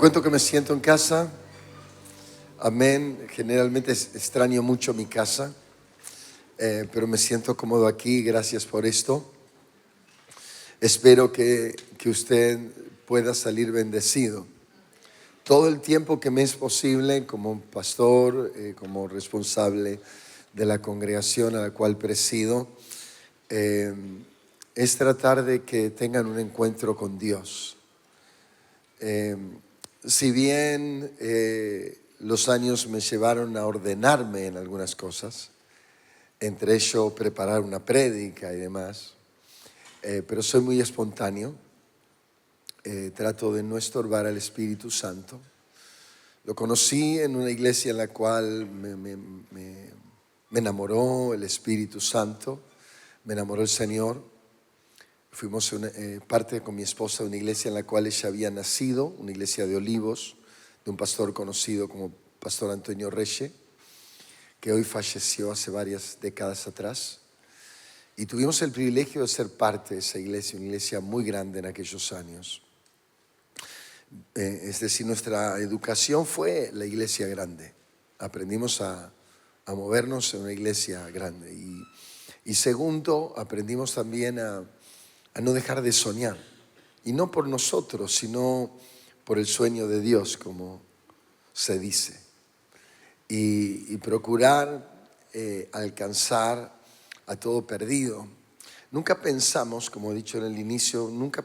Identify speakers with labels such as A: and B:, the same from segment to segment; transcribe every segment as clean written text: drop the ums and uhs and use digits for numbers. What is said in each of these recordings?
A: cuento que me siento en casa. Amén. Generalmente extraño mucho mi casa, pero me siento cómodo aquí. Gracias por esto. Espero que usted pueda salir bendecido. Todo el tiempo que me es posible como pastor, como responsable de la congregación a la cual presido, es tratar de que tengan un encuentro con Dios. Si bien los años me llevaron a ordenarme en algunas cosas, entre ellos preparar una prédica y demás, pero soy muy espontáneo, trato de no estorbar al Espíritu Santo. Lo conocí en una iglesia en la cual me enamoró el Espíritu Santo, me enamoró el Señor. Fuimos parte con mi esposa de una iglesia en la cual ella había nacido, una iglesia de Olivos, de un pastor conocido como Pastor Antonio Reche, que hoy falleció hace varias décadas atrás. Y tuvimos el privilegio de ser parte de esa iglesia, una iglesia muy grande en aquellos años. Es decir, nuestra educación fue la iglesia grande. Aprendimos a movernos en una iglesia grande. Y segundo, aprendimos también a no dejar de soñar. Y no por nosotros, sino por el sueño de Dios, como se dice. Y procurar alcanzar a todo perdido. Nunca pensamos, como he dicho en el inicio, nunca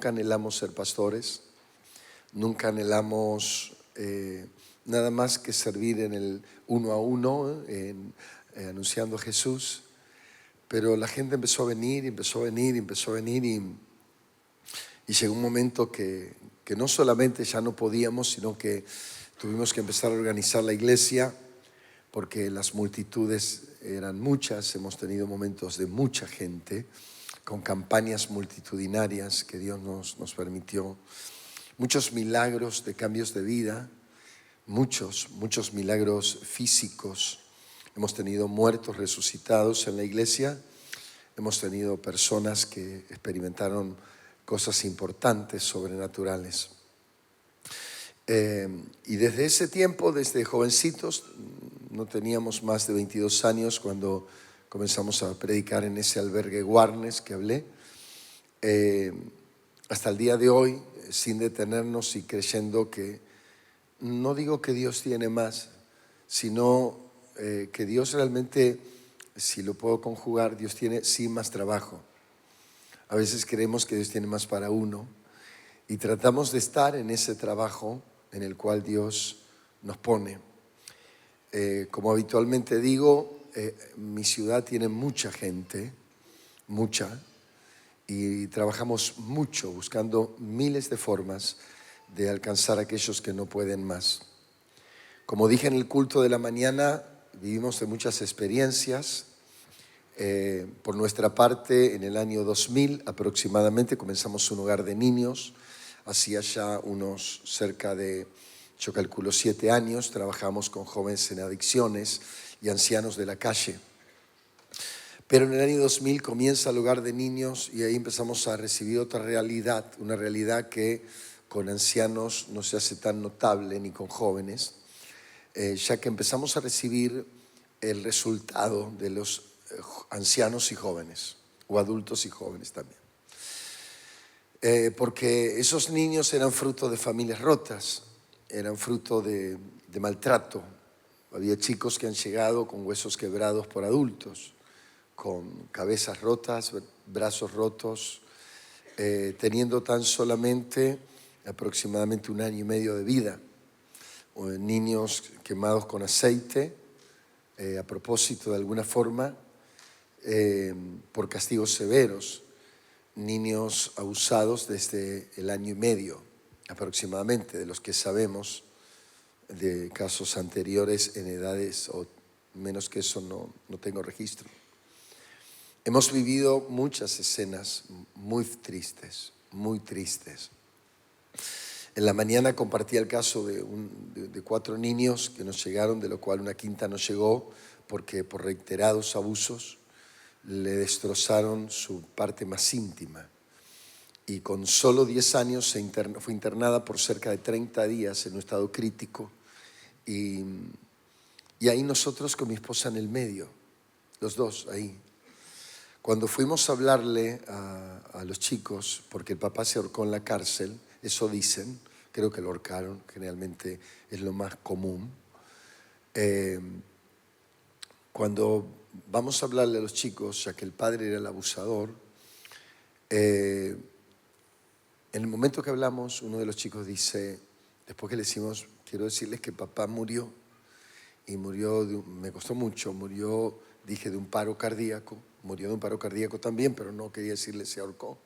A: anhelamos ser pastores. Nunca anhelamos nada más que servir en el uno a uno, anunciando a Jesús. Pero la gente empezó a venir y llegó un momento que no solamente ya no podíamos, sino que tuvimos que empezar a organizar la iglesia porque las multitudes eran muchas. Hemos tenido momentos de mucha gente, con campañas multitudinarias que Dios nos permitió. Muchos milagros de cambios de vida, muchos milagros físicos. Hemos tenido muertos resucitados en la iglesia. Hemos tenido personas que experimentaron cosas importantes, sobrenaturales. Y desde ese tiempo, desde jovencitos, no teníamos más de 22 años cuando comenzamos a predicar en ese albergue Warnes que hablé, hasta el día de hoy, sin detenernos y creyendo que, no digo que Dios tiene más, sino que Dios realmente, si lo puedo conjugar, Dios tiene sí más trabajo. A veces creemos que Dios tiene más para uno y tratamos de estar en ese trabajo en el cual Dios nos pone. Como habitualmente digo, mi ciudad tiene mucha gente, mucha, y trabajamos mucho buscando miles de formas de alcanzar a aquellos que no pueden más. Como dije en el culto de la mañana, vivimos de muchas experiencias. Por nuestra parte, en el año 2000 aproximadamente comenzamos un hogar de niños. Hacía ya unos cerca de, yo calculo, 7 años. Trabajamos con jóvenes en adicciones y ancianos de la calle. Pero en el año 2000 comienza el hogar de niños y ahí empezamos a recibir otra realidad, una realidad que con ancianos no se hace tan notable ni con jóvenes, ya que empezamos a recibir el resultado de los ancianos y jóvenes, o adultos y jóvenes también. Porque esos niños eran fruto de familias rotas, eran fruto de maltrato. Había chicos que han llegado con huesos quebrados por adultos, con cabezas rotas, brazos rotos, teniendo tan solamente aproximadamente 1 año y medio de vida. Niños quemados con aceite, a propósito de alguna forma, por castigos severos. Niños abusados desde el 1 año y medio aproximadamente, de los que sabemos de casos anteriores en edades o menos que eso no tengo registro. Hemos vivido muchas escenas muy tristes, muy tristes. En la mañana compartí el caso de 4 niños que nos llegaron, de lo cual una quinta no llegó porque por reiterados abusos le destrozaron su parte más íntima. y con solo 10 años fue internada por cerca de 30 días en un estado crítico. Y ahí nosotros con mi esposa en el medio, los dos ahí. Cuando fuimos a hablarle a los chicos, porque el papá se ahorcó en la cárcel, eso dicen, creo que lo ahorcaron, generalmente es lo más común. Cuando vamos a hablarle a los chicos, ya que el padre era el abusador, en el momento que hablamos, uno de los chicos dice, después que le decimos, quiero decirles que papá murió, y murió, me costó mucho, murió, dije, de un paro cardíaco, murió de un paro cardíaco también, pero no quería decirle se ahorcó.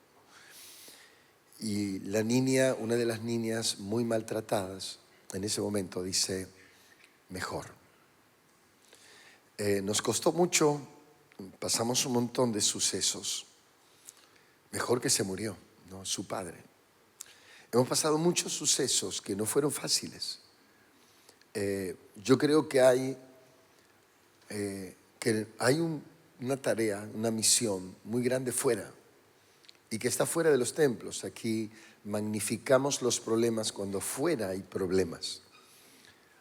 A: Y la niña, una de las niñas muy maltratadas, en ese momento dice, mejor. Nos costó mucho, pasamos un montón de sucesos. Mejor que se murió, ¿no? Su padre. Hemos pasado muchos sucesos que no fueron fáciles. Yo creo que hay una tarea, una misión muy grande fuera y que está fuera de los templos. Aquí magnificamos los problemas cuando fuera hay problemas.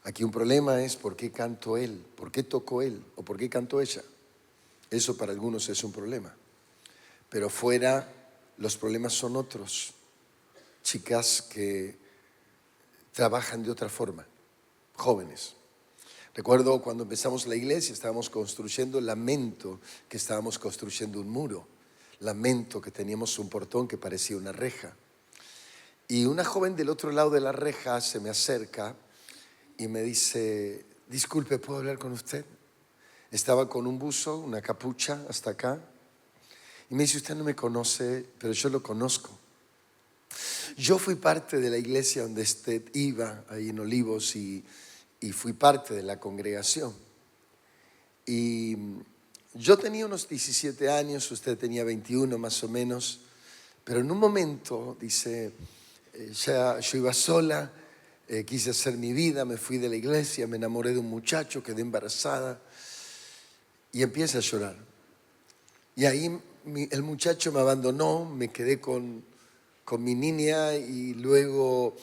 A: Aquí un problema es por qué cantó él, por qué tocó él o por qué cantó ella. Eso para algunos es un problema. Pero fuera los problemas son otros. Chicas que trabajan de otra forma, jóvenes. Recuerdo cuando empezamos la iglesia, estábamos construyendo, lamento que estábamos construyendo un muro. Lamento que teníamos un portón que parecía una reja. Y una joven del otro lado de la reja se me acerca y me dice, disculpe, ¿puedo hablar con usted? Estaba con un buzo, una capucha hasta acá. Y me dice, usted no me conoce, pero yo lo conozco. Yo fui parte de la iglesia donde usted iba, ahí en Olivos, y fui parte de la congregación. Y yo tenía unos 17 años, usted tenía 21 más o menos, pero en un momento, dice, ya yo iba sola, quise hacer mi vida, me fui de la iglesia, me enamoré de un muchacho, quedé embarazada y empieza a llorar. Y ahí el muchacho me abandonó, me quedé con mi niña y luego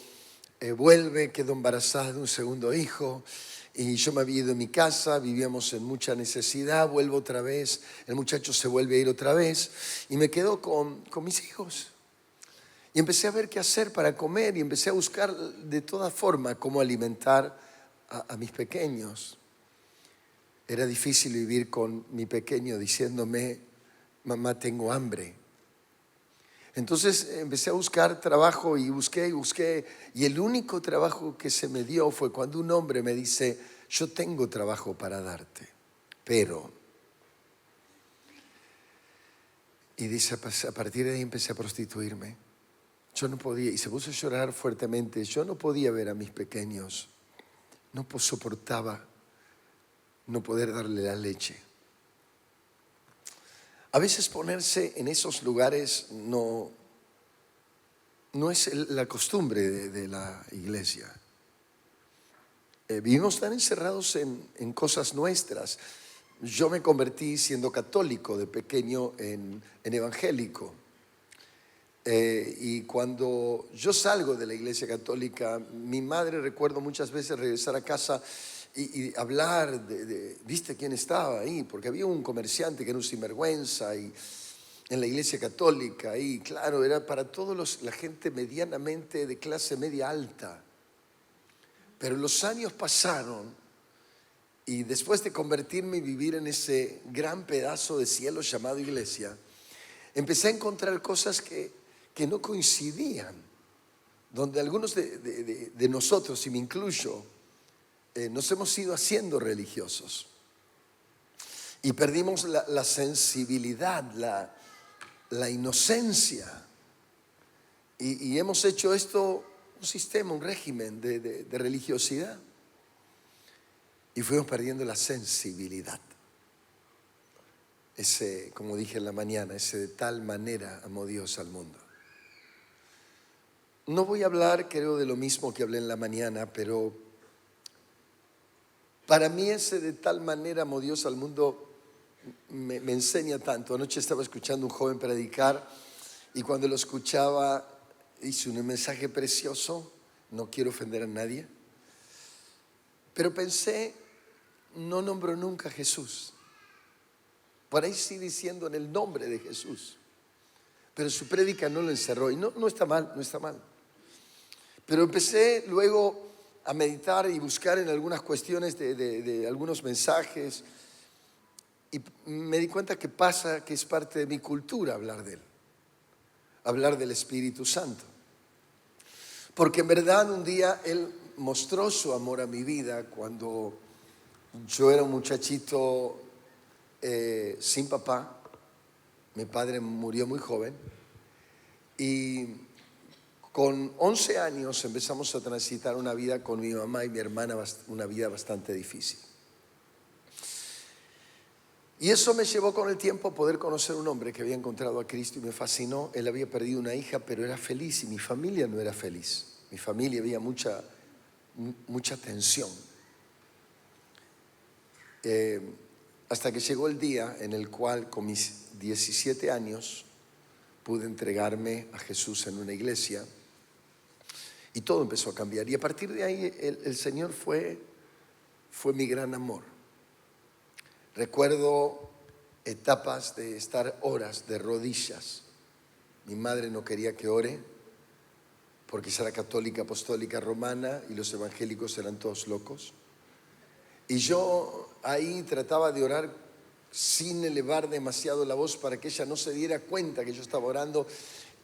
A: vuelve, quedó embarazada de un segundo hijo y yo me había ido de mi casa, vivíamos en mucha necesidad, vuelvo otra vez, el muchacho se vuelve a ir otra vez y me quedo con mis hijos. Y empecé a ver qué hacer para comer y empecé a buscar de toda forma cómo alimentar a mis pequeños. Era difícil vivir con mi pequeño diciéndome, mamá, tengo hambre. Entonces empecé a buscar trabajo y busqué y el único trabajo que se me dio fue cuando un hombre me dice, yo tengo trabajo para darte, pero... Y dice, a partir de ahí empecé a prostituirme. Yo no podía, y se puso a llorar fuertemente, yo no podía ver a mis pequeños, no soportaba no poder darle la leche. A veces ponerse en esos lugares no es la costumbre de la iglesia. Vivimos tan encerrados en cosas nuestras. Yo me convertí siendo católico de pequeño en evangélico. Y cuando yo salgo de la iglesia católica, mi madre, recuerdo muchas veces regresar a casa y hablar ¿viste quién estaba ahí? Porque había un comerciante que era un sinvergüenza y en la iglesia católica y claro, era para todos la gente medianamente de clase media alta. Pero los años pasaron y después de convertirme y vivir en ese gran pedazo de cielo llamado iglesia, empecé a encontrar cosas que no coincidían, donde algunos de nosotros, y me incluyo, nos hemos ido haciendo religiosos y perdimos la sensibilidad, la inocencia y hemos hecho esto un sistema, un régimen de religiosidad y fuimos perdiendo la sensibilidad. Ese, como dije en la mañana, ese de tal manera amó Dios al mundo. No voy a hablar, creo, de lo mismo que hablé en la mañana, pero para mí ese de tal manera amó Dios al mundo me enseña tanto. Anoche estaba escuchando a un joven predicar Y cuando lo escuchaba, hice un mensaje precioso, no quiero ofender a nadie, pero pensé, no nombró nunca a Jesús. Por ahí sí diciendo en el nombre de Jesús, pero su prédica no lo encerró. Y no está mal, no está mal. Pero empecé luego a meditar y buscar en algunas cuestiones de algunos mensajes, y me di cuenta que pasa, que es parte de mi cultura hablar de él, hablar del Espíritu Santo. Porque en verdad un día Él mostró su amor a mi vida cuando yo era un muchachito sin papá. Mi padre murió muy joven y con 11 años empezamos a transitar una vida con mi mamá y mi hermana, una vida bastante difícil. Y eso me llevó con el tiempo a poder conocer un hombre que había encontrado a Cristo y me fascinó. Él había perdido una hija, pero era feliz, y mi familia no era feliz. Mi familia había mucha tensión. Hasta que llegó el día en el cual con mis 17 años pude entregarme a Jesús en una iglesia y todo empezó a cambiar. Y a partir de ahí el Señor fue mi gran amor. Recuerdo etapas de estar horas de rodillas. Mi madre no quería que ore porque ella era católica, apostólica, romana, y los evangélicos eran todos locos. Y yo ahí trataba de orar sin elevar demasiado la voz para que ella no se diera cuenta que yo estaba orando.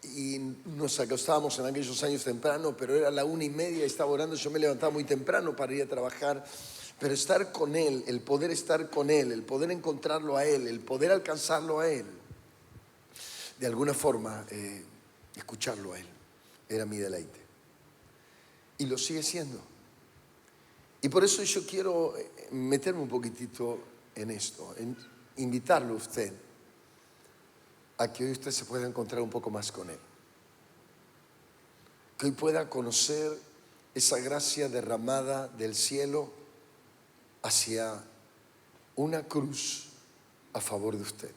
A: Y nos acostábamos en aquellos años temprano, pero era la 1:30 y estaba orando. Yo me levantaba muy temprano para ir a trabajar. Pero estar con Él, el poder estar con Él, el poder encontrarlo a Él, el poder alcanzarlo a Él, de alguna forma escucharlo a Él, era mi deleite. Y lo sigue siendo. Y por eso yo quiero meterme un poquitito en esto, en invitarlo a usted a que hoy usted se pueda encontrar un poco más con Él. Que hoy pueda conocer esa gracia derramada del cielo hacia una cruz a favor de usted.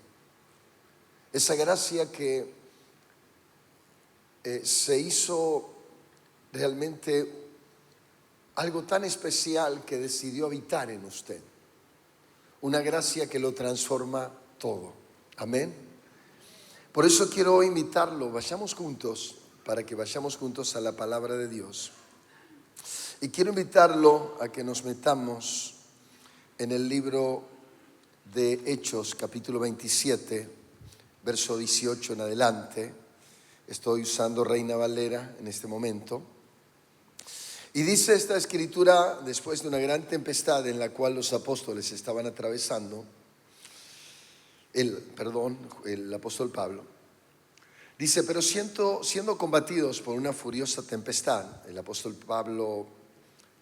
A: Esa gracia que se hizo realmente algo tan especial que decidió habitar en usted. Una gracia que lo transforma todo. Amén. Por eso quiero invitarlo, vayamos juntos, para que vayamos juntos a la palabra de Dios. Y quiero invitarlo a que nos metamos en el libro de Hechos, capítulo 27, verso 18 en adelante. Estoy usando Reina Valera en este momento. Y dice esta escritura, después de una gran tempestad en la cual los apóstoles estaban atravesando, el apóstol Pablo, dice, pero siendo combatidos por una furiosa tempestad, el apóstol Pablo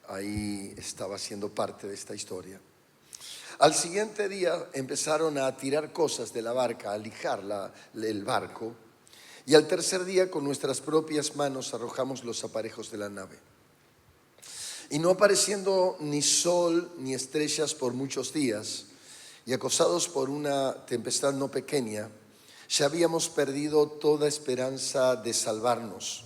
A: ahí estaba siendo parte de esta historia. Al siguiente día empezaron a tirar cosas de la barca, a lijar el barco, y al tercer día con nuestras propias manos arrojamos los aparejos de la nave. Y no apareciendo ni sol ni estrellas por muchos días, y acosados por una tempestad no pequeña, ya habíamos perdido toda esperanza de salvarnos.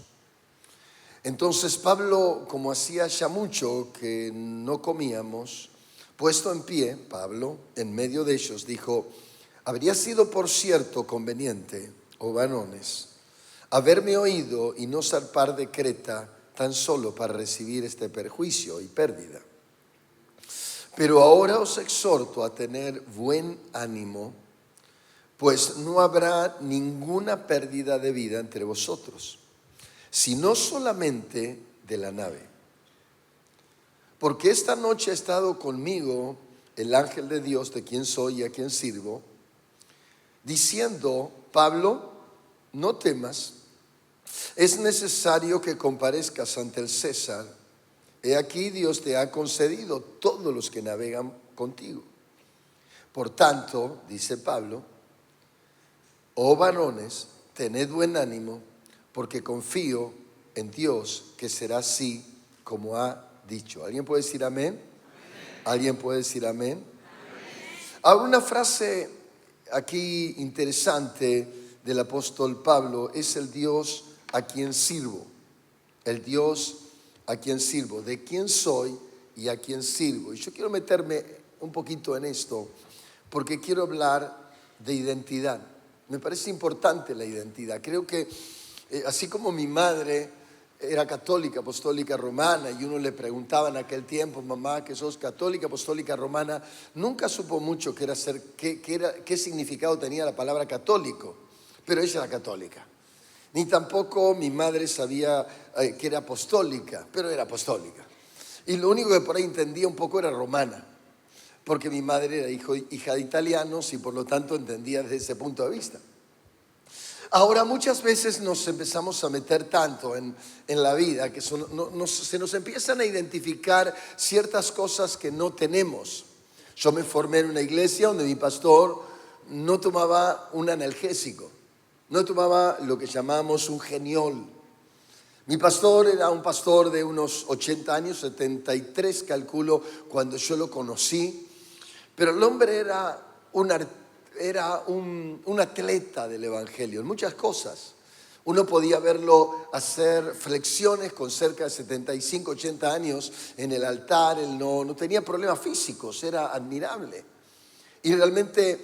A: Entonces Pablo, como hacía ya mucho que no comíamos, puesto en pie, Pablo, en medio de ellos, dijo, habría sido por cierto conveniente, oh varones, haberme oído y no zarpar de Creta tan solo para recibir este perjuicio y pérdida. Pero ahora os exhorto a tener buen ánimo, pues no habrá ninguna pérdida de vida entre vosotros, sino solamente de la nave. Porque esta noche ha estado conmigo el ángel de Dios, de quien soy y a quien sirvo, diciendo, Pablo, no temas, es necesario que comparezcas ante el César. He aquí Dios te ha concedido todos los que navegan contigo. Por tanto, dice Pablo, oh varones, tened buen ánimo, porque confío en Dios que será así como ha dicho. ¿Alguien puede decir amén? ¿Alguien puede decir amén? Hay una frase aquí interesante del apóstol Pablo es el Dios a quien sirvo. El Dios a quien sirvo, de quién soy y a quién sirvo. Y yo quiero meterme un poquito en esto porque quiero hablar de identidad. Me parece importante la identidad. Creo que así como mi madre era católica, apostólica romana, y uno le preguntaba en aquel tiempo, mamá, que sos católica, apostólica romana, nunca supo mucho qué significado tenía la palabra católico, pero ella era católica. Ni tampoco mi madre sabía que era apostólica, pero era apostólica. Y lo único que por ahí entendía un poco era romana, porque mi madre era hija de italianos y por lo tanto entendía desde ese punto de vista. Ahora muchas veces nos empezamos a meter tanto en la vida que se nos empiezan a identificar ciertas cosas que no tenemos. Yo me formé en una iglesia donde mi pastor no tomaba un analgésico, no tomaba lo que llamamos un geniol. Mi pastor era un pastor de unos 80 años, 73 calculo cuando yo lo conocí, pero el hombre era un atleta del evangelio en muchas cosas. Uno podía verlo hacer flexiones con cerca de 75, 80 años en el altar. Él no tenía problemas físicos, era admirable. Y realmente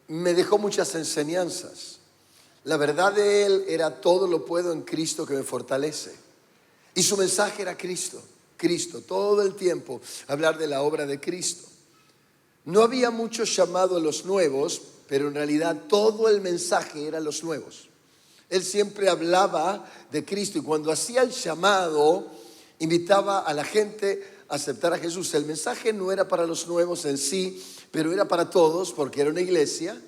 A: me dejó muchas enseñanzas. La verdad de él era: todo lo puedo en Cristo que me fortalece. Y su mensaje era Cristo, Cristo, todo el tiempo hablar de la obra de Cristo. No había mucho llamado a los nuevos, pero en realidad todo el mensaje era los nuevos. Él siempre hablaba de Cristo y cuando hacía el llamado, invitaba a la gente a aceptar a Jesús. El mensaje no era para los nuevos en sí, pero era para todos porque era una iglesia.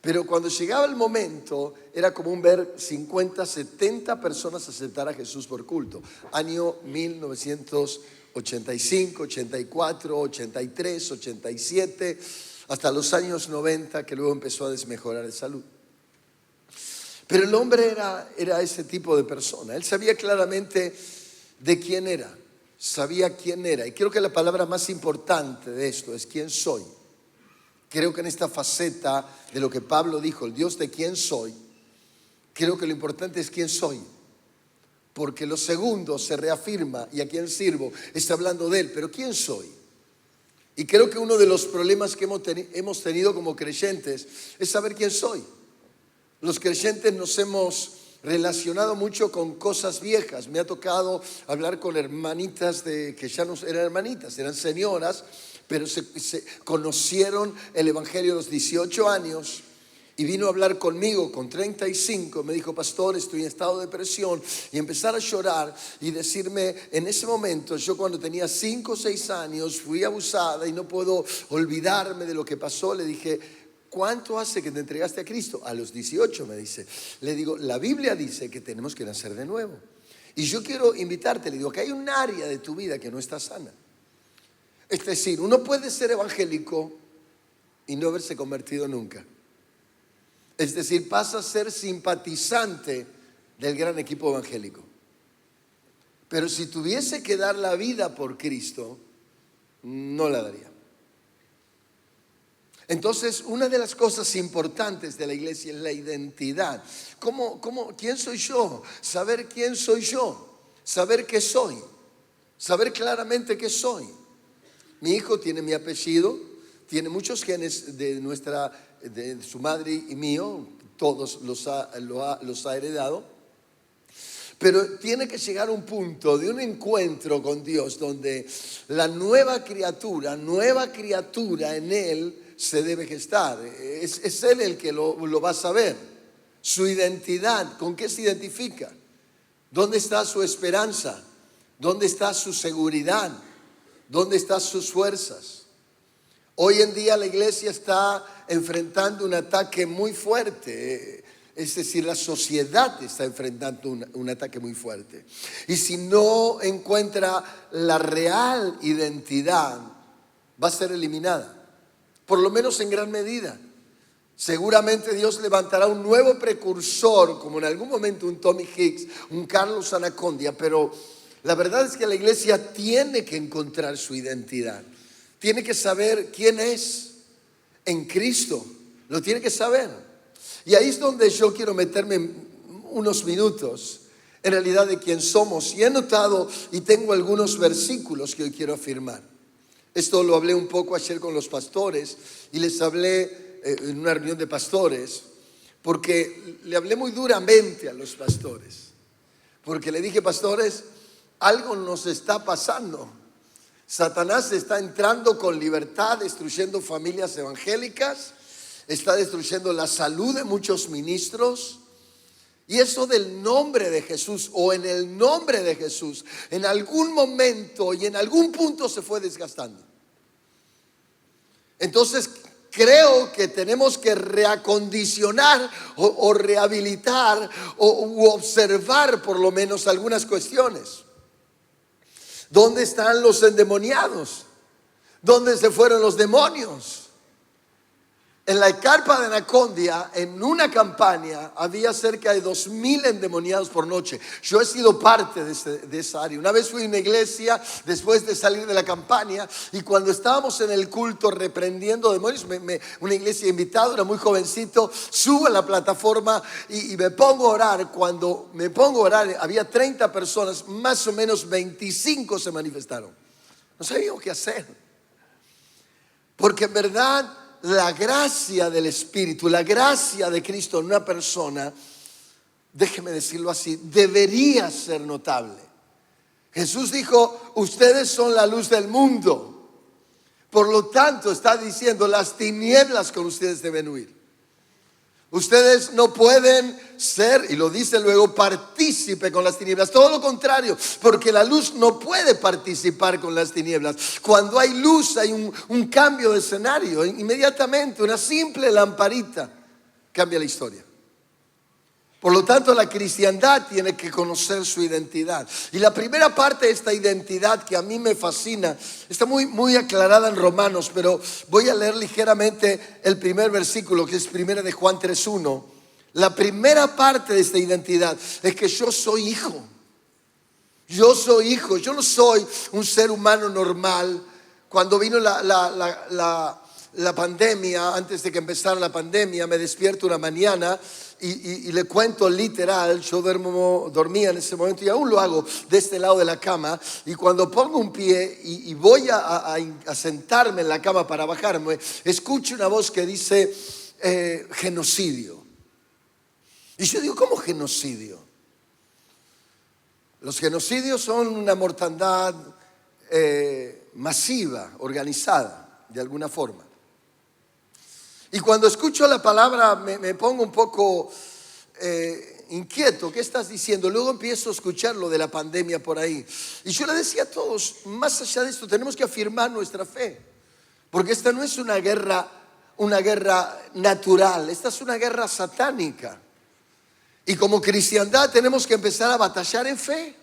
A: Pero cuando llegaba el momento, era común ver 50, 70 personas aceptar a Jesús por culto. Año 1985, 84, 83, 87, hasta los años 90, que luego empezó a desmejorar de salud. Pero el hombre era ese tipo de persona. Él sabía claramente de quién era, sabía quién era. Y creo que la palabra más importante de esto es quién soy. Creo que en esta faceta de lo que Pablo dijo, el Dios de quién soy, creo que lo importante es quién soy. Porque lo segundo se reafirma y a quién sirvo está hablando de él, pero quién soy. Y creo que uno de los problemas que hemos tenido como creyentes es saber quién soy. Los creyentes nos hemos relacionado mucho con cosas viejas. Me ha tocado hablar con hermanitas que ya no eran hermanitas, eran señoras, pero se conocieron el evangelio a los 18 años y vino a hablar conmigo con 35. Me dijo: pastor, estoy en estado de depresión, y empezar a llorar y decirme: en ese momento, yo cuando tenía 5 o 6 años fui abusada y no puedo olvidarme de lo que pasó. Le dije: ¿cuánto hace que te entregaste a Cristo? A los 18, me dice. Le digo: la Biblia dice que tenemos que nacer de nuevo. Y yo quiero invitarte, le digo, que hay un área de tu vida que no está sana. Es decir, uno puede ser evangélico y no haberse convertido nunca. Es decir, pasa a ser simpatizante del gran equipo evangélico. Pero si tuviese que dar la vida por Cristo, no la daría. Entonces, una de las cosas importantes de la iglesia es la identidad. ¿Quién soy yo? Saber quién soy yo. Saber qué soy. Saber claramente qué soy. Mi hijo tiene mi apellido, tiene muchos genes de su madre y mío, todos los ha heredado, pero tiene que llegar a un punto de un encuentro con Dios donde la nueva criatura en él se debe gestar. Es él el que lo va a saber. Su identidad, ¿con qué se identifica? ¿Dónde está su esperanza? ¿Dónde está su seguridad? ¿Dónde están sus fuerzas? Hoy en día la iglesia está enfrentando un ataque muy fuerte. Es decir, la sociedad está enfrentando un ataque muy fuerte. Y si no encuentra la real identidad, va a ser eliminada. Por lo menos en gran medida. Seguramente Dios levantará un nuevo precursor, como en algún momento un Tommy Hicks, un Carlos Anacondia, pero la verdad es que la iglesia tiene que encontrar su identidad. Tiene que saber quién es en Cristo. Lo tiene que saber. Y ahí es donde yo quiero meterme unos minutos, en realidad, de quién somos. Y he notado y tengo algunos versículos que hoy quiero afirmar. Esto lo hablé un poco ayer con los pastores y les hablé en una reunión de pastores, porque le hablé muy duramente a los pastores. Porque le dije, pastores, algo nos está pasando. Satanás está entrando con libertad, destruyendo familias evangélicas, está destruyendo la salud de muchos ministros. Y eso del nombre de Jesús, o en el nombre de Jesús, en algún momento y en algún punto se fue desgastando. Entonces creo que tenemos que reacondicionar o rehabilitar o observar por lo menos algunas cuestiones. ¿Dónde están los endemoniados? ¿Dónde se fueron los demonios? En la carpa de Anacondia, en una campaña, había cerca de 2,000 endemoniados por noche. Yo he sido parte de esa área. Una vez fui a una iglesia después de salir de la campaña, y cuando estábamos en el culto reprendiendo demonios, una iglesia invitada, era muy jovencito, subo a la plataforma y me pongo a orar. Cuando me pongo a orar, había 30 personas, más o menos 25 se manifestaron. No sabíamos qué hacer, porque en verdad la gracia del Espíritu, la gracia de Cristo en una persona, déjeme decirlo así, debería ser notable. Jesús dijo, ustedes son la luz del mundo. Por lo tanto, está diciendo, las tinieblas con ustedes deben huir. Ustedes no pueden ser, y lo dice luego, partícipe con las tinieblas. Todo lo contrario, porque la luz no puede participar con las tinieblas. Cuando hay luz hay un cambio de escenario. Inmediatamente una simple lamparita cambia la historia. Por lo tanto, la cristiandad tiene que conocer su identidad. Y la primera parte de esta identidad, que a mí me fascina, está muy aclarada en Romanos, pero voy a leer ligeramente el primer versículo, que es 1 de Juan 3:1. La primera parte de esta identidad es que yo soy hijo. Yo soy hijo, yo no soy un ser humano normal. Cuando vino la pandemia, antes de que empezara la pandemia, me despierto una mañana y le cuento literal. Yo dormía en ese momento y aún lo hago de este lado de la cama, y cuando pongo un pie y voy a sentarme en la cama para bajarme, escucho una voz que dice genocidio. Y yo digo, ¿cómo genocidio? Los genocidios son una mortandad masiva, organizada de alguna forma. Y cuando escucho la palabra me pongo un poco inquieto. ¿Qué estás diciendo? Luego empiezo a escuchar lo de la pandemia por ahí. Y yo le decía a todos, más allá de esto, tenemos que afirmar nuestra fe. Porque esta no es una guerra natural. Esta es una guerra satánica. Y como cristiandad tenemos que empezar a batallar en fe.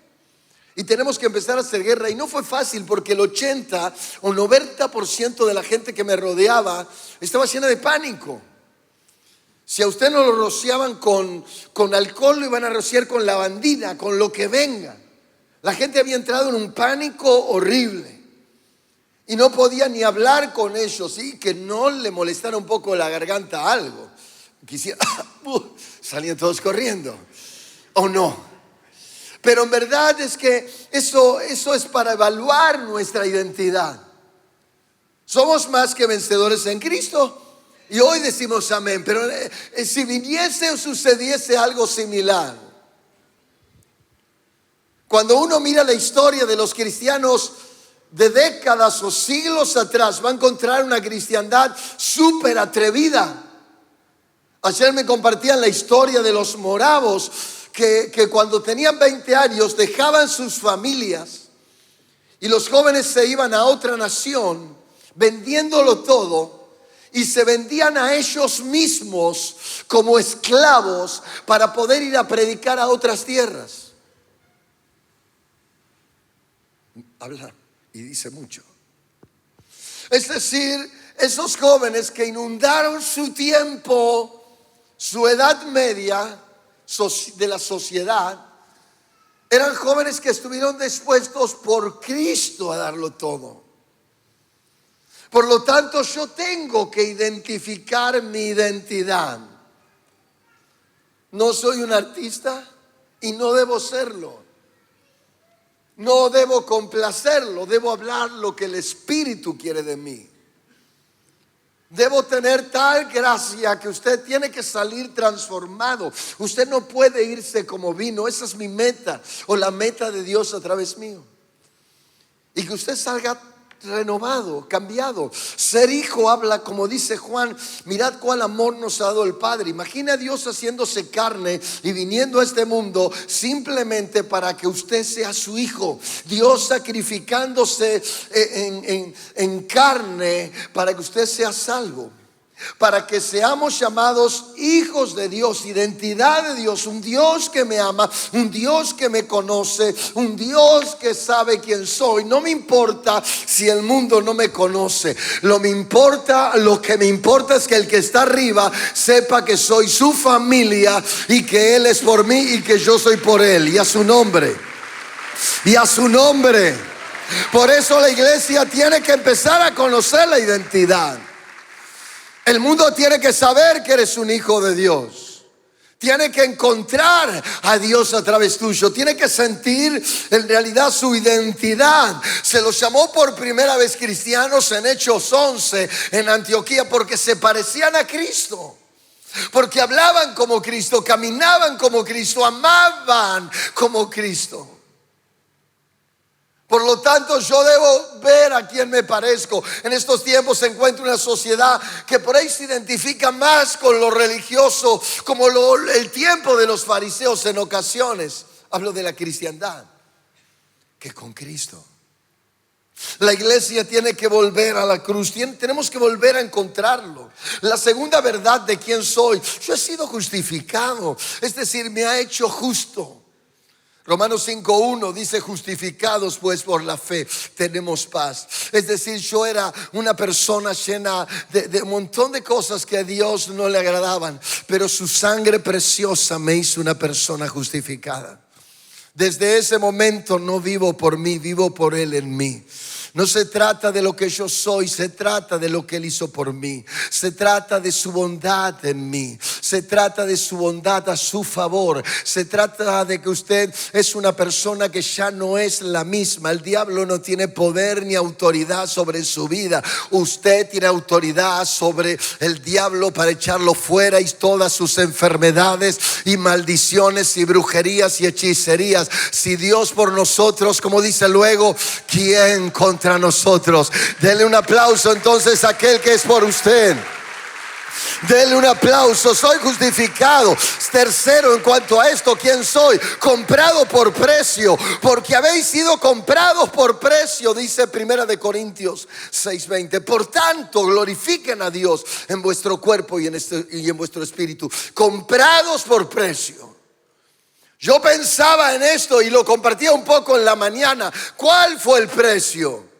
A: Y tenemos que empezar a hacer guerra. Y no fue fácil, porque el 80 o 90% de la gente que me rodeaba estaba llena de pánico. Si a usted no lo rociaban con alcohol, lo iban a rociar con lavandina, con lo que venga. La gente había entrado en un pánico horrible. Y no podía ni hablar con ellos, ¿sí? Que no le molestara un poco la garganta a algo. Quisiera, salían todos corriendo. ¿O no? Pero en verdad es que eso es para evaluar nuestra identidad. Somos más que vencedores en Cristo. Y hoy decimos amén. Pero si viniese o sucediese algo similar, cuando uno mira la historia de los cristianos de décadas o siglos atrás, va a encontrar una cristiandad súper atrevida. Ayer me compartían la historia de los moravos, que cuando tenían 20 años dejaban sus familias y los jóvenes se iban a otra nación vendiéndolo todo, y se vendían a ellos mismos como esclavos para poder ir a predicar a otras tierras. Habla y dice mucho. Es decir, esos jóvenes que inundaron su tiempo, su edad media de la sociedad, eran jóvenes que estuvieron dispuestos por Cristo a darlo todo. Por lo tanto, yo tengo que identificar mi identidad. No soy un artista y no debo serlo. No debo complacerlo, debo hablar lo que el Espíritu quiere de mí. Debo tener tal gracia que usted tiene que salir transformado. Usted no puede irse como vino. Esa es mi meta, o la meta de Dios a través mío. Y que usted salga renovado, cambiado. Ser hijo habla, como dice Juan, mirad cuál amor nos ha dado el Padre. Imagina a Dios haciéndose carne y viniendo a este mundo simplemente para que usted sea su hijo. Dios sacrificándose en carne para que usted sea salvo, para que seamos llamados hijos de Dios, identidad de Dios, un Dios que me ama, un Dios que me conoce, un Dios que sabe quién soy. No me importa si el mundo no me conoce, lo que me importa es que el que está arriba sepa que soy su familia y que Él es por mí y que yo soy por Él, y a su nombre, y a su nombre. Por eso la iglesia tiene que empezar a conocer la identidad. El mundo tiene que saber que eres un hijo de Dios. Tiene que encontrar a Dios a través tuyo. Tiene que sentir en realidad su identidad. Se los llamó por primera vez cristianos en Hechos 11 en Antioquía porque se parecían a Cristo. Porque hablaban como Cristo, caminaban como Cristo, amaban como Cristo. Por lo tanto, yo debo ver a quién me parezco. En estos tiempos se encuentra una sociedad que por ahí se identifica más con lo religioso, como el tiempo de los fariseos en ocasiones. Hablo de la cristiandad, que con Cristo. La iglesia tiene que volver a la cruz. Tenemos que volver a encontrarlo. La segunda verdad de quién soy: yo he sido justificado, es decir, me ha hecho justo. Romanos 5:1 dice: justificados pues por la fe tenemos paz. Es decir, yo era una persona llena de un montón de cosas que a Dios no le agradaban, pero su sangre preciosa me hizo una persona justificada. Desde ese momento no vivo por mí, vivo por Él en mí. No se trata de lo que yo soy, se trata de lo que Él hizo por mí. Se trata de su bondad en mí. Se trata de su bondad a su favor. Se trata de que usted es una persona que ya no es la misma. El diablo no tiene poder ni autoridad sobre su vida. Usted tiene autoridad sobre el diablo para echarlo fuera y todas sus enfermedades y maldiciones y brujerías y hechicerías. Si Dios por nosotros, como dice luego, ¿quién contra nosotros? Dele un aplauso entonces a aquel que es por usted. Dele un aplauso. Soy justificado. Tercero, en cuanto a esto, ¿quién soy? Comprado por precio, porque habéis sido comprados por precio, dice 1 Corintios 6:20. Por tanto, glorifiquen a Dios en vuestro cuerpo y en vuestro espíritu, comprados por precio. Yo pensaba en esto y lo compartía un poco en la mañana. ¿Cuál fue el precio?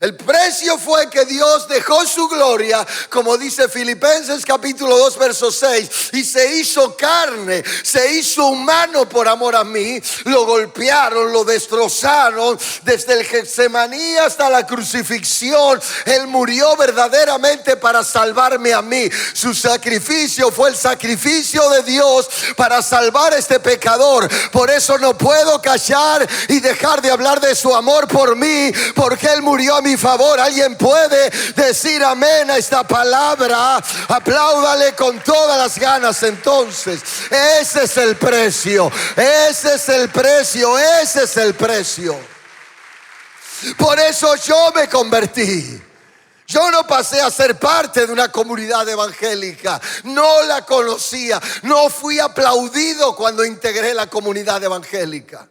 A: El precio fue que Dios dejó su gloria, como dice Filipenses capítulo 2 verso 6, y se hizo carne, se hizo humano por amor a mí. Lo golpearon, lo destrozaron, desde el Getsemaní hasta la crucifixión. Él murió verdaderamente para salvarme a mí. Su sacrificio fue el sacrificio de Dios para salvar a este pecador. Por eso no puedo callar y dejar de hablar de su amor por mí, porque Él murió a mi favor. Alguien puede decir amén a esta palabra. Apláudale con todas las ganas. Entonces, ese es el precio. Ese es el precio. Ese es el precio. Por eso yo me convertí. Yo no pasé a ser parte de una comunidad evangélica. No la conocía. No fui aplaudido cuando integré la comunidad evangélica.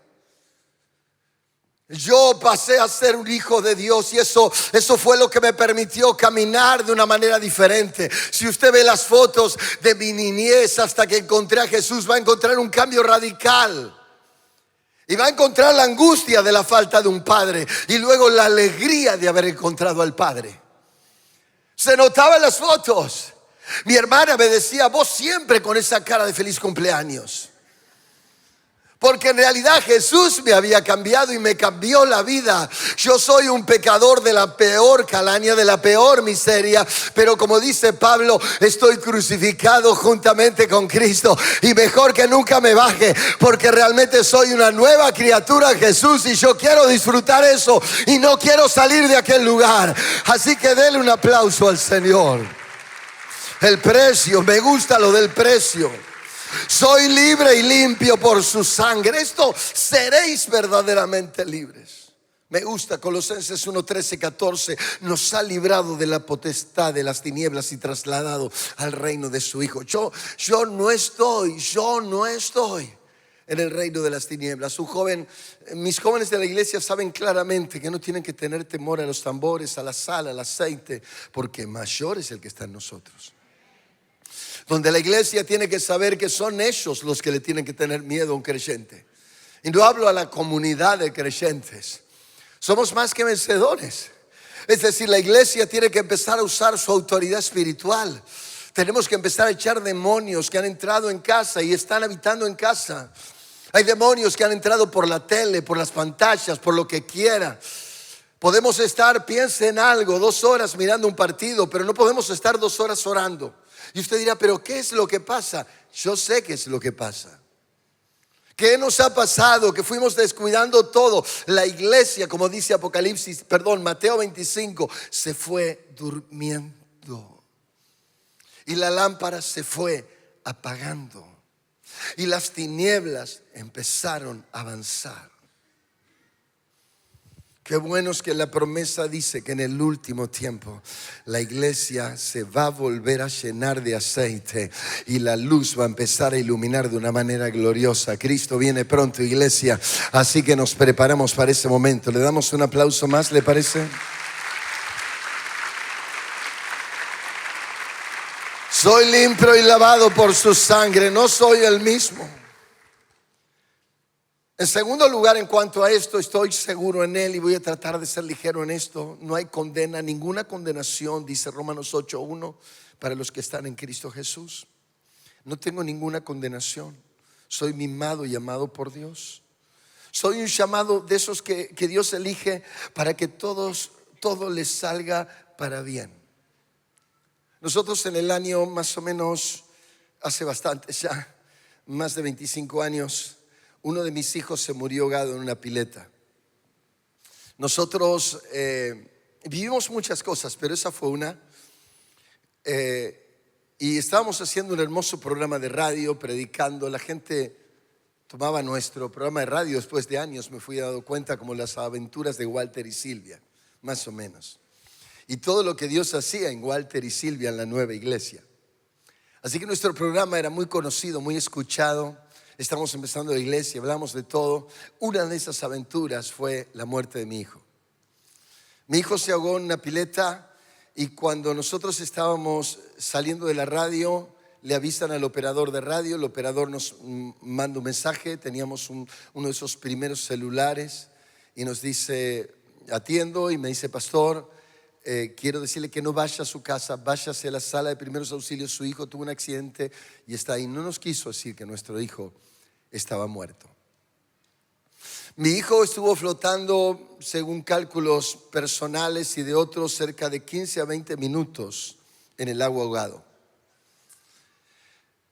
A: Yo pasé a ser un hijo de Dios, y eso fue lo que me permitió caminar de una manera diferente. Si usted ve las fotos de mi niñez hasta que encontré a Jesús, va a encontrar un cambio radical. Y va a encontrar la angustia de la falta de un padre, y luego la alegría de haber encontrado al Padre. Se notaba en las fotos. Mi hermana me decía: vos siempre con esa cara de feliz cumpleaños. Porque en realidad Jesús me había cambiado y me cambió la vida. Yo soy un pecador de la peor calaña, de la peor miseria. Pero como dice Pablo, estoy crucificado juntamente con Cristo. Y mejor que nunca me baje, porque realmente soy una nueva criatura en Jesús. Y yo quiero disfrutar eso y no quiero salir de aquel lugar. Así que denle un aplauso al Señor. El precio, me gusta lo del precio. Soy libre y limpio por su sangre. Esto seréis verdaderamente libres. Me gusta Colosenses 1, 13, 14. Nos ha librado de la potestad de las tinieblas y trasladado al reino de su Hijo. Yo no estoy en el reino de las tinieblas. Mis jóvenes de la iglesia saben claramente que no tienen que tener temor a los tambores, a la sal, al aceite, porque mayor es el que está en nosotros. Donde la iglesia tiene que saber que son ellos los que le tienen que tener miedo a un creyente. Y no hablo a la comunidad de creyentes. Somos más que vencedores. Es decir, la iglesia tiene que empezar a usar su autoridad espiritual. Tenemos que empezar a echar demonios que han entrado en casa y están habitando en casa. Hay demonios que han entrado por la tele, por las pantallas, por lo que quiera. Podemos estar, piense en algo, 2 horas mirando un partido, pero no podemos estar 2 horas orando. Y usted dirá, ¿pero qué es lo que pasa? Yo sé qué es lo que pasa. ¿Qué nos ha pasado? Que fuimos descuidando todo. La iglesia, como dice Mateo 25, se fue durmiendo. Y la lámpara se fue apagando. Y las tinieblas empezaron a avanzar. Qué bueno es que la promesa dice que en el último tiempo la iglesia se va a volver a llenar de aceite y la luz va a empezar a iluminar de una manera gloriosa. Cristo viene pronto, iglesia, así que nos preparamos para ese momento. ¿Le damos un aplauso más, le parece? Soy limpio y lavado por su sangre, no soy el mismo. En segundo lugar, en cuanto a esto, estoy seguro en Él y voy a tratar de ser ligero en esto. No hay condena, ninguna condenación, dice Romanos 8:1, para los que están en Cristo Jesús. No tengo ninguna condenación. Soy mimado y amado por Dios. Soy un llamado de esos que Dios elige para que todo les salga para bien. Nosotros en el año más o menos, hace bastante ya, más de 25 años, uno de mis hijos se murió ahogado en una pileta. Nosotros vivimos muchas cosas, pero esa fue una. Y estábamos haciendo un hermoso programa de radio, predicando. La gente tomaba nuestro programa de radio. Después de años me fui dando cuenta como las aventuras de Walter y Silvia, más o menos. Y todo lo que Dios hacía en Walter y Silvia en la nueva iglesia. Así que nuestro programa era muy conocido, muy escuchado. Estamos empezando la iglesia, hablamos de todo. Una de esas aventuras fue la muerte de mi hijo. Mi hijo se ahogó en una pileta y cuando nosotros estábamos saliendo de la radio, le avisan al operador de radio. El operador nos manda un mensaje. Teníamos uno de esos primeros celulares y nos dice, atiendo, y me dice, pastor, quiero decirle que no vaya a su casa, váyase a la sala de primeros auxilios. Su hijo tuvo un accidente y está ahí. No nos quiso decir que nuestro hijo estaba muerto. Mi hijo estuvo flotando, según cálculos personales y de otros, cerca de 15 a 20 minutos en el agua ahogado.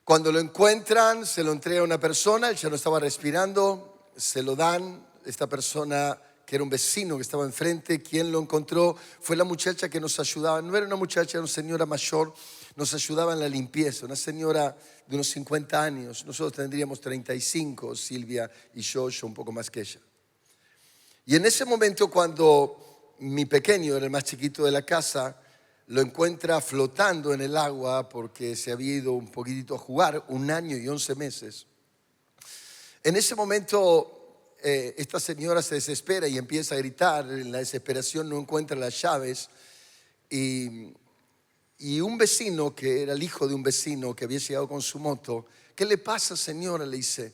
A: Cuando lo encuentran, se lo entrega a una persona. Él ya no estaba respirando, se lo dan. Esta persona, que era un vecino que estaba enfrente, quien lo encontró fue la muchacha que nos ayudaba. No era una muchacha, era una señora mayor. Nos ayudaba en la limpieza, una señora de unos 50 años. Nosotros tendríamos 35, Silvia y yo un poco más que ella. Y en ese momento, cuando mi pequeño, era el más chiquito de la casa, lo encuentra flotando en el agua porque se había ido un poquitito a jugar, 1 año y 11 meses. En ese momento, esta señora se desespera y empieza a gritar. En la desesperación no encuentra las llaves y un vecino, que era el hijo de un vecino que había llegado con su moto, ¿qué le pasa, señora?, le dice.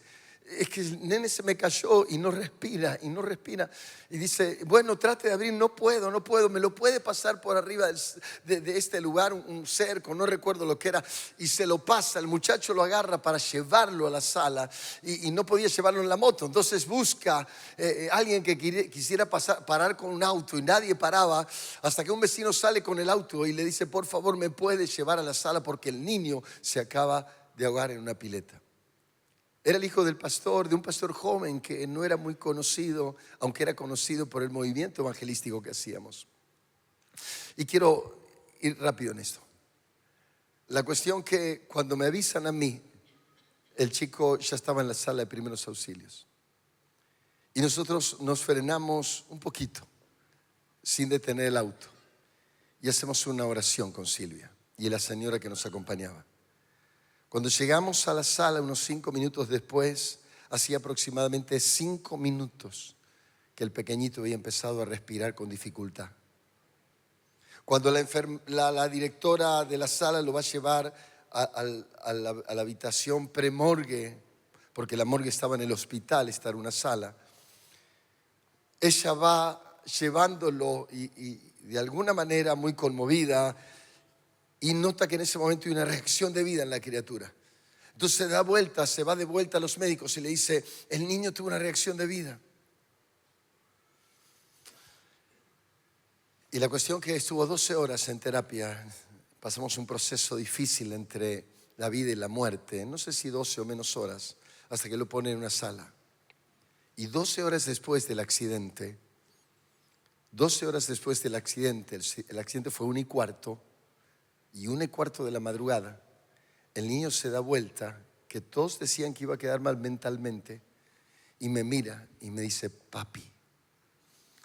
A: es que el nene se me cayó y no respira, y no respira. Y dice, bueno, trate de abrir, no puedo, me lo puede pasar por arriba de este lugar, un cerco, no recuerdo lo que era. Y se lo pasa, el muchacho lo agarra para llevarlo a la sala y no podía llevarlo en la moto. Entonces busca alguien que quisiera parar con un auto y nadie paraba, hasta que un vecino sale con el auto y le dice, por favor, ¿me puede llevar a la sala? Porque el niño se acaba de ahogar en una pileta. Era el hijo del pastor, de un pastor joven que no era muy conocido, aunque era conocido por el movimiento evangelístico que hacíamos. Y quiero ir rápido en esto. La cuestión que cuando me avisan a mí, el chico ya estaba en la sala de primeros auxilios. Y nosotros nos frenamos un poquito, sin detener el auto. Y hacemos una oración con Silvia y la señora que nos acompañaba. Cuando llegamos a la sala, unos 5 minutos después, hacía aproximadamente 5 minutos que el pequeñito había empezado a respirar con dificultad. Cuando la directora de la sala lo va a llevar a la habitación premorgue, porque la morgue estaba en el hospital, esta era una sala, ella va llevándolo y de alguna manera muy conmovida, y nota que en ese momento hay una reacción de vida en la criatura. Entonces se da vuelta, se va de vuelta a los médicos y le dice, el niño tuvo una reacción de vida. Y la cuestión que estuvo 12 horas en terapia, pasamos un proceso difícil entre la vida y la muerte, no sé si 12 o menos horas, hasta que lo pone en una sala. Y 12 horas después del accidente, el accidente fue 1:15, y 1:15 de la madrugada, el niño se da vuelta, que todos decían que iba a quedar mal mentalmente, y me mira y me dice, papi.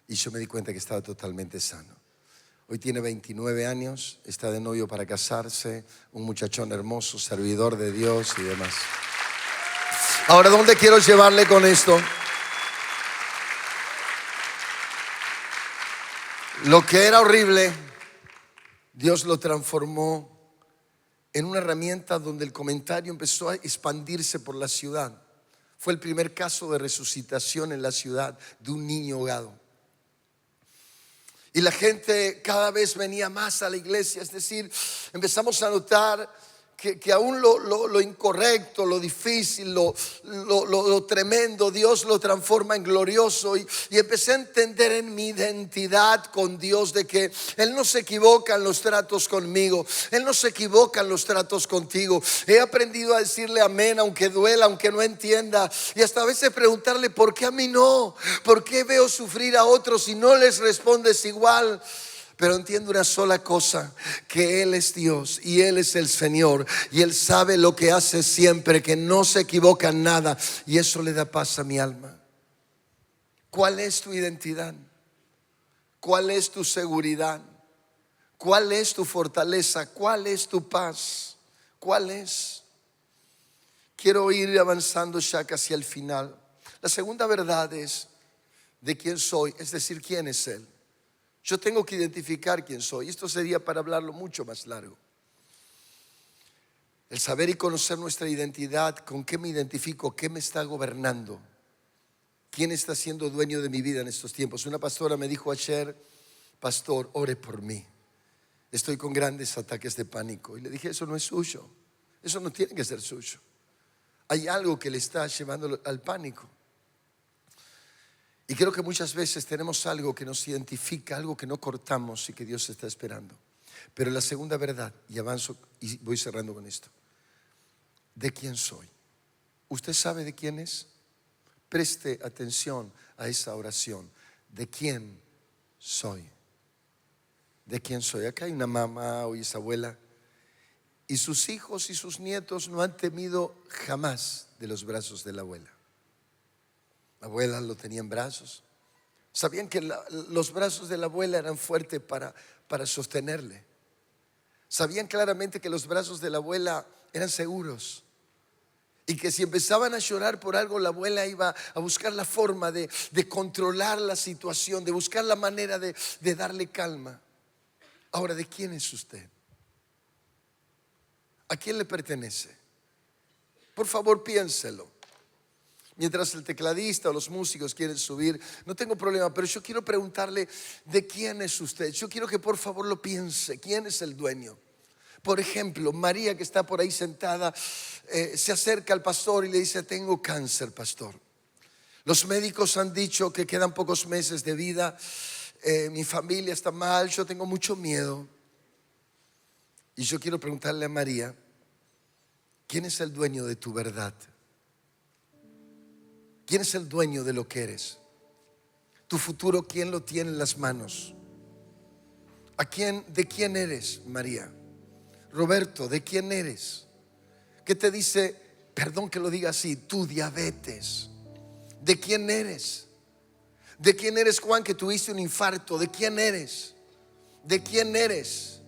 A: Y yo me di cuenta que estaba totalmente sano. Hoy tiene 29 años, está de novio para casarse, un muchachón hermoso, servidor de Dios y demás. Ahora, ¿dónde quiero llevarle con esto? Lo que era horrible, Dios lo transformó en una herramienta donde el comentario empezó a expandirse por la ciudad. Fue el primer caso de resucitación en la ciudad de un niño ahogado. Y la gente cada vez venía más a la iglesia, es decir, empezamos a notar que aún lo incorrecto, lo difícil, lo tremendo, Dios lo transforma en glorioso. Y empecé a entender en mi identidad con Dios de que Él no se equivoca en los tratos conmigo, Él no se equivoca en los tratos contigo. He aprendido a decirle amén, aunque duela, aunque no entienda, y hasta a veces preguntarle, ¿por qué a mí no? ¿Por qué veo sufrir a otros y no les respondes igual? Pero entiendo una sola cosa, que Él es Dios y Él es el Señor, y Él sabe lo que hace siempre, que no se equivoca en nada, y eso le da paz a mi alma. ¿Cuál es tu identidad? ¿Cuál es tu seguridad? ¿Cuál es tu fortaleza? ¿Cuál es tu paz? ¿Cuál es? Quiero ir avanzando ya casi al final. La segunda verdad es de quién soy, es decir, quién es Él. Yo tengo que identificar quién soy. Esto sería para hablarlo mucho más largo. El saber y conocer nuestra identidad, con qué me identifico, qué me está gobernando, quién está siendo dueño de mi vida en estos tiempos. Una pastora me dijo ayer, pastor, ore por mí. Estoy con grandes ataques de pánico. Y le dije, eso no es suyo. Eso no tiene que ser suyo. Hay algo que le está llevando al pánico. Y creo que muchas veces tenemos algo que nos identifica, algo que no cortamos y que Dios está esperando. Pero la segunda verdad, y avanzo y voy cerrando con esto, ¿de quién soy? ¿Usted sabe de quién es? Preste atención a esa oración. ¿De quién soy? ¿De quién soy? Acá hay una mamá o esa abuela, y sus hijos y sus nietos no han temido jamás de los brazos de la abuela. La abuela lo tenía en brazos. Sabían que los brazos de la abuela eran fuertes para sostenerle. Sabían claramente que los brazos de la abuela eran seguros. Y que si empezaban a llorar por algo, la abuela iba a buscar la forma de controlar la situación, de buscar la manera de darle calma. Ahora, ¿de quién es usted? ¿A quién le pertenece? Por favor, piénselo. Mientras el tecladista o los músicos quieren subir, no tengo problema, pero yo quiero preguntarle, ¿de quién es usted? Yo quiero que por favor lo piense. ¿Quién es el dueño? Por ejemplo, María, que está por ahí sentada, se acerca al pastor y le dice: tengo cáncer, pastor. Los médicos han dicho que quedan pocos meses de vida. Mi familia está mal, yo tengo mucho miedo. Y yo quiero preguntarle a María: ¿quién es el dueño de tu verdad? ¿Quién es el dueño de lo que eres? Tu futuro, ¿quién lo tiene en las manos? ¿De quién eres, María? Roberto, ¿de quién eres? ¿Qué te dice, perdón que lo diga así, tu diabetes? ¿De quién eres? ¿De quién eres, Juan, que tuviste un infarto? ¿De quién eres? ¿De quién eres?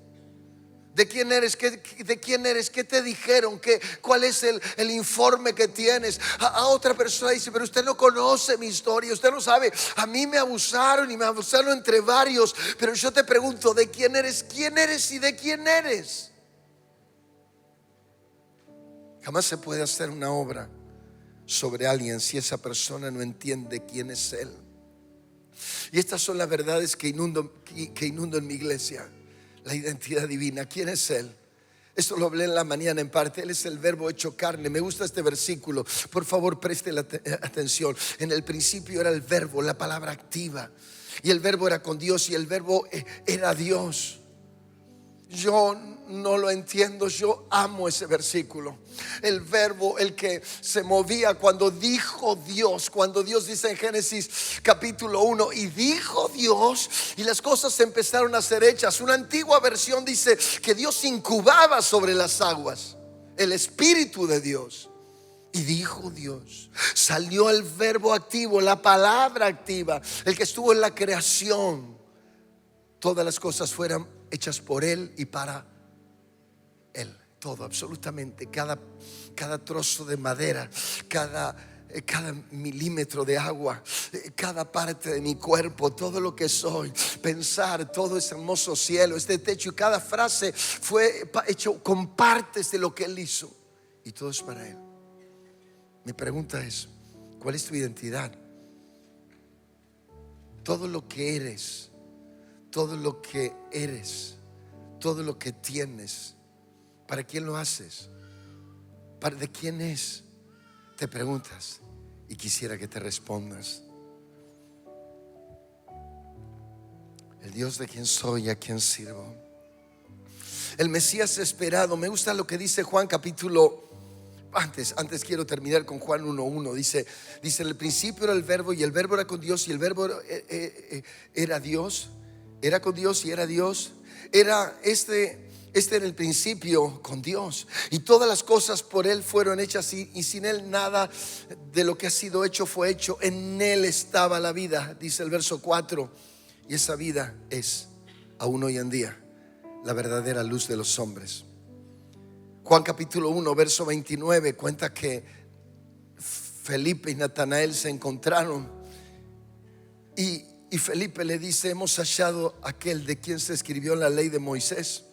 A: ¿De quién eres? ¿De quién eres? ¿Qué te dijeron? ¿Cuál es el informe que tienes? A otra persona dice: pero usted no conoce mi historia, usted no sabe. A mí me abusaron y me abusaron entre varios. Pero yo te pregunto: ¿de quién eres? ¿Quién eres y de quién eres? Jamás se puede hacer una obra sobre alguien si esa persona no entiende quién es Él. Y estas son las verdades que inundo en mi iglesia. La identidad divina. ¿Quién es Él? Esto lo hablé en la mañana en parte. Él es el verbo hecho carne. Me gusta este versículo. Por favor, preste atención. En el principio era el verbo, la palabra activa. Y el verbo era con Dios y el verbo era Dios. Yo no lo entiendo, yo amo ese versículo. El verbo, el que se movía cuando dijo Dios. Cuando Dios dice en Génesis capítulo 1: y dijo Dios, y las cosas se empezaron a ser hechas. Una antigua versión dice que Dios incubaba sobre las aguas, el Espíritu de Dios. Y dijo Dios. Salió el verbo activo, la palabra activa, el que estuvo en la creación. Todas las cosas fueran hechas por Él y para Él. Todo, absolutamente. Cada trozo de madera, cada milímetro de agua, cada parte de mi cuerpo, todo lo que soy, pensar, todo ese hermoso cielo, este techo, y cada frase fue hecho con partes de lo que Él hizo. Y todo es para Él. Mi pregunta es: ¿cuál es tu identidad? Todo lo que eres, todo lo que eres, todo lo que tienes, ¿para quién lo haces? ¿De quién es? Te preguntas, y quisiera que te respondas. El Dios de quien soy, a quien sirvo. El Mesías esperado. Me gusta lo que dice Juan capítulo. Antes quiero terminar con Juan 1:1. Dice: en el principio era el verbo, y el verbo era con Dios, y el verbo era Dios. Era con Dios y era Dios. Era en el principio con Dios. Y todas las cosas por Él fueron hechas, y sin Él nada de lo que ha sido hecho fue hecho. En Él estaba la vida, dice el verso 4. Y esa vida es, aún hoy en día, la verdadera luz de los hombres. Juan capítulo 1 verso 29 cuenta que Felipe y Natanael se encontraron. Y Felipe le dice: hemos hallado aquel de quien se escribió la ley de Moisés,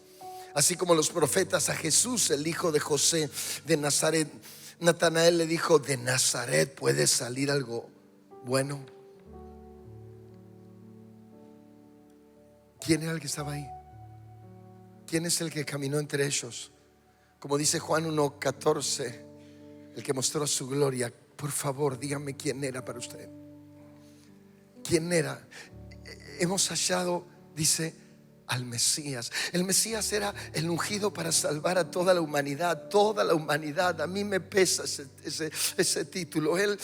A: así como los profetas, a Jesús, el hijo de José de Nazaret. Natanael le dijo: ¿de Nazaret puede salir algo bueno? ¿Quién era el que estaba ahí? ¿Quién es el que caminó entre ellos? Como dice Juan 1:14, el que mostró su gloria. Por favor, dígame quién era para usted. ¿Quién era? Hemos hallado, dice, al Mesías. El Mesías era el ungido para salvar a toda la humanidad. Toda la humanidad. A mí me pesa ese título. Él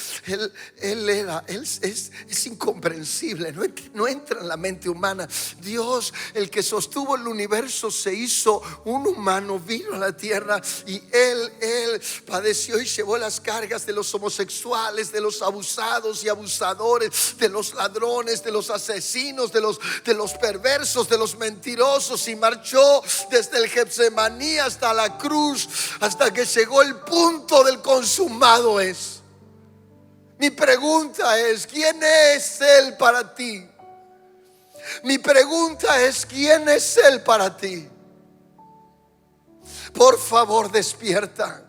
A: es incomprensible. No entra en la mente humana. Dios, el que sostuvo el universo, se hizo un humano, vino a la tierra, y Él padeció y llevó las cargas de los homosexuales, de los abusados y abusadores, de los ladrones, de los asesinos, de los perversos, de los mentirosos, y marchó desde el Getsemaní hasta la cruz, hasta que llegó el punto del consumado es. Mi pregunta es: ¿quién es Él para ti? Mi pregunta es: ¿quién es Él para ti? Por favor, despierta.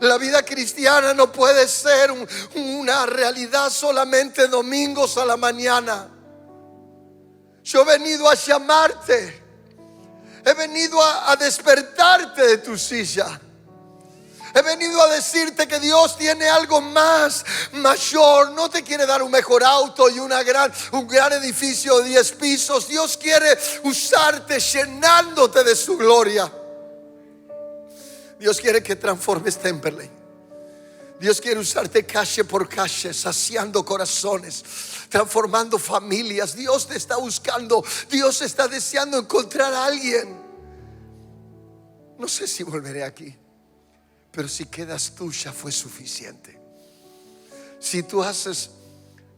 A: La vida cristiana no puede ser una realidad solamente domingos a la mañana. Yo he venido a llamarte. He venido a despertarte de tu silla. He venido a decirte que Dios tiene algo más mayor. No te quiere dar un mejor auto y un gran edificio de 10 pisos. Dios quiere usarte llenándote de su gloria. Dios quiere que transformes Temperley. Dios quiere usarte calle por calle, saciando corazones, transformando familias. Dios te está buscando. Dios está deseando encontrar a alguien. No sé si volveré aquí, pero si quedas tú ya fue suficiente. Si tú haces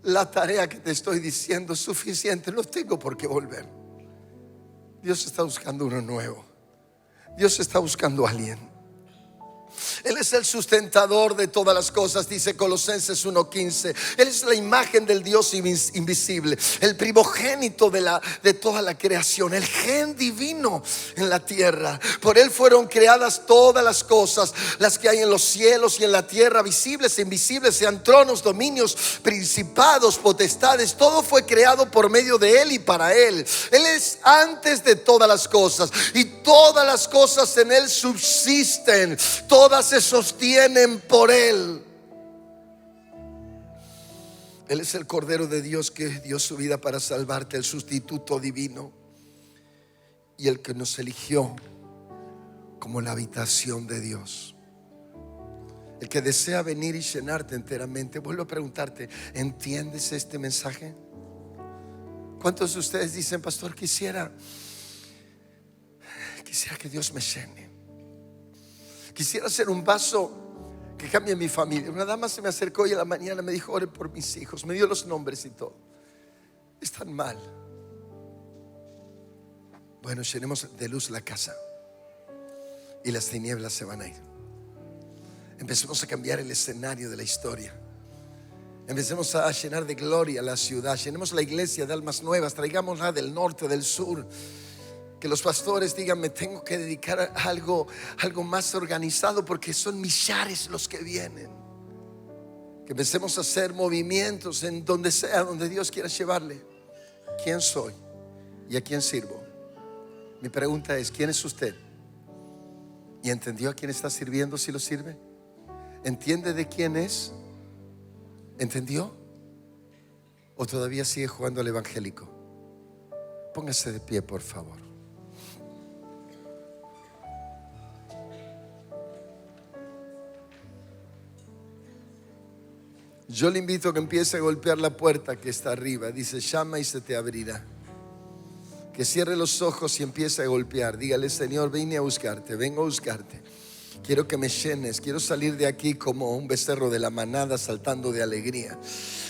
A: la tarea que te estoy diciendo, suficiente, no tengo por qué volver. Dios está buscando uno nuevo. Dios está buscando a alguien. Él es el sustentador de todas las cosas, dice Colosenses 1:15. Él es la imagen del Dios invisible, el primogénito de toda la creación, el gen divino en la tierra. Por Él fueron creadas todas las cosas, las que hay en los cielos y en la tierra, visibles e invisibles, sean tronos, dominios, principados, potestades. Todo fue creado por medio de Él y para Él. Él es antes de todas las cosas, y todas las cosas en Él subsisten. Todas se sostienen por Él. Él es el Cordero de Dios que dio su vida para salvarte, el sustituto divino, y el que nos eligió como la habitación de Dios. El que desea venir y llenarte enteramente. Vuelvo a preguntarte, ¿entiendes este mensaje? ¿Cuántos de ustedes dicen: pastor, quisiera que Dios me llene? Quisiera ser un vaso que cambie mi familia. Una dama se me acercó y en la mañana me dijo: ore por mis hijos. Me dio los nombres y todo. Están mal. Bueno, llenemos de luz la casa y las tinieblas se van a ir. Empecemos a cambiar el escenario de la historia. Empecemos a llenar de gloria la ciudad. Llenemos la iglesia de almas nuevas. Traigámosla del norte, del sur. Que los pastores digan: me tengo que dedicar a algo más organizado, porque son millares los que vienen. Que empecemos a hacer movimientos en donde sea, donde Dios quiera llevarle. ¿Quién soy y a quién sirvo? Mi pregunta es: ¿quién es usted? ¿Y entendió a quién está sirviendo si lo sirve? ¿Entiende de quién es? ¿Entendió? ¿O todavía sigue jugando al evangélico? Póngase de pie, por favor. Yo le invito a que empiece a golpear la puerta que está arriba. Dice: llama y se te abrirá. Que cierre los ojos y empiece a golpear. Dígale: Señor, vine a buscarte, vengo a buscarte. Quiero que me llenes. Quiero salir de aquí como un becerro de la manada, saltando de alegría.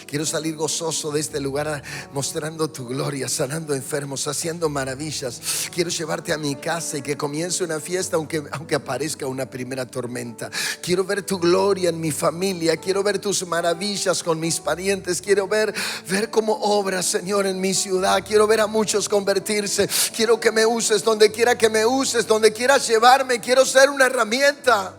A: Quiero salir gozoso de este lugar, mostrando tu gloria, sanando enfermos, haciendo maravillas. Quiero llevarte a mi casa y que comience una fiesta aunque aparezca una primera tormenta. Quiero ver tu gloria en mi familia. Quiero ver tus maravillas con mis parientes. Quiero ver cómo obras, Señor, en mi ciudad. Quiero ver a muchos convertirse. Quiero que me uses donde quiera que me uses, donde quieras llevarme. Quiero ser una herramienta.